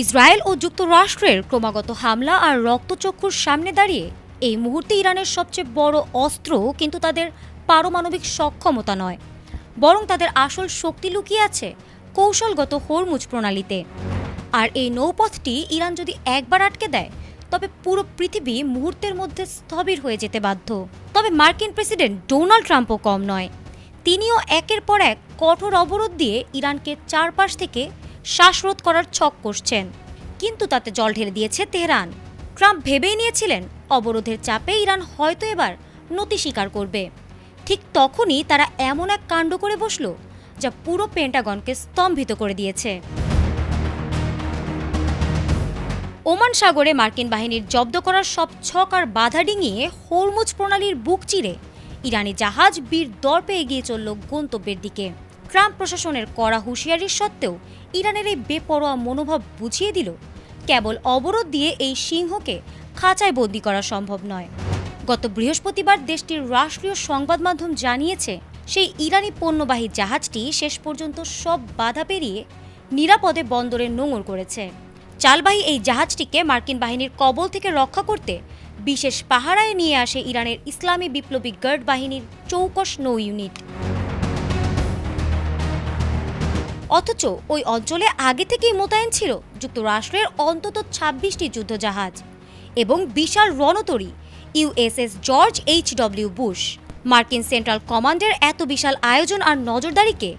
Israel ও যুক্তরাষ্ট্রের ক্রমাগত হামলা আর রক্তচক্ষুর সামনে দাঁড়িয়ে এই মুহূর্তে ইরানের সবচেয়ে বড় অস্ত্র কিন্তু তাদের পারমাণবিক সক্ষমতা নয়, বরং তাদের আসল শক্তি লুকিয়ে আছে কৌশলগত হরমুজ প্রণালীতে। আর এই নৌপথটি ইরান যদি একবার আটকে দেয়, তবে পুরো পৃথিবী মুহূর্তের মধ্যে স্থবির হয়ে যেতে বাধ্য। তবে মার্কিন প্রেসিডেন্ট ডোনাল্ড ট্রাম্পও কম নয়। তিনিও একের পর এক কঠোর অবরোধ দিয়ে ইরানকে চারপাশ থেকে শ্বাসরোধ করার ছক কষছেন, কিন্তু তাতে জল ঢেলে দিয়েছে তেহরান। ট্রাম্প ভেবেই নিয়েছিলেন অবরোধের চাপে ইরান হয়তো এবার নতি স্বীকার করবে। ঠিক তখনই তারা এমন এক কাণ্ড করে বসল যা পুরো পেন্টাগনকে স্তম্ভিত করে দিয়েছে। ওমান সাগরে মার্কিন বাহিনীর জব্দ করার সব ছক আর বাধা ডিঙিয়ে হরমুজ প্রণালীর বুক চিরে ইরানি জাহাজ বীর দর্পে এগিয়ে চলল গন্তব্যের দিকে। ট্রাম্প প্রশাসনের কড়া হুঁশিয়ারির সত্ত্বেও ইরানের এই বেপরোয়া মনোভাব বুঝিয়ে দিল কেবল অবরোধ দিয়ে এই সিংহকে খাঁচায় বন্দি করা সম্ভব নয়। গত বৃহস্পতিবার দেশটির রাষ্ট্রীয় সংবাদ মাধ্যম জানিয়েছে, সেই ইরানি পণ্যবাহী জাহাজটি শেষ পর্যন্ত সব বাধা পেরিয়ে নিরাপদে বন্দরে নোঙর করেছে। চালবাহী এই জাহাজটিকে মার্কিন বাহিনীর কবল থেকে রক্ষা করতে বিশেষ পাহারায় নিয়ে আসে ইরানের ইসলামী বিপ্লবী গার্ড বাহিনীর চৌকস নৌ ইউনিট। অথচ ওই অঞ্চলে আগে থেকেই মোতায়েন ছিল যুক্তরাষ্ট্রের অন্তত ২৬টি যুদ্ধজাহাজ এবং বিশাল রণতরী ইউএসএস জর্জ এইচ.ডব্লিউ. বুশ। মার্কিন সেন্ট্রাল কমান্ডের এত বিশাল আয়োজন আর নজরদারিকে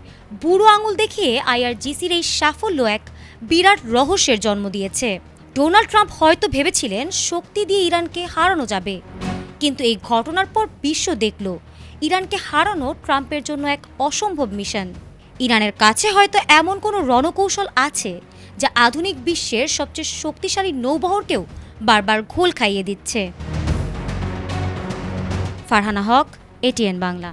বুড়ো আঙুল দেখিয়ে আইআরজিসির এই সাফল্য এক বিরাট রহস্যের জন্ম দিয়েছে। ডোনাল্ড ট্রাম্প হয়তো ভেবেছিলেন শক্তি দিয়ে ইরানকে হারানো যাবে, কিন্তু এই ঘটনার পর বিশ্ব দেখল ইরানকে হারানো ট্রাম্পের জন্য এক অসম্ভব মিশন। ইরানের কাছে হয়তো এমন কোনো রণকৌশল আছে যা আধুনিক বিশ্বের সবচেয়ে শক্তিশালী নৌবহরকেও বারবার ঘোল খাইয়ে দিচ্ছে। ফারহানা হক, এটিএন বাংলা।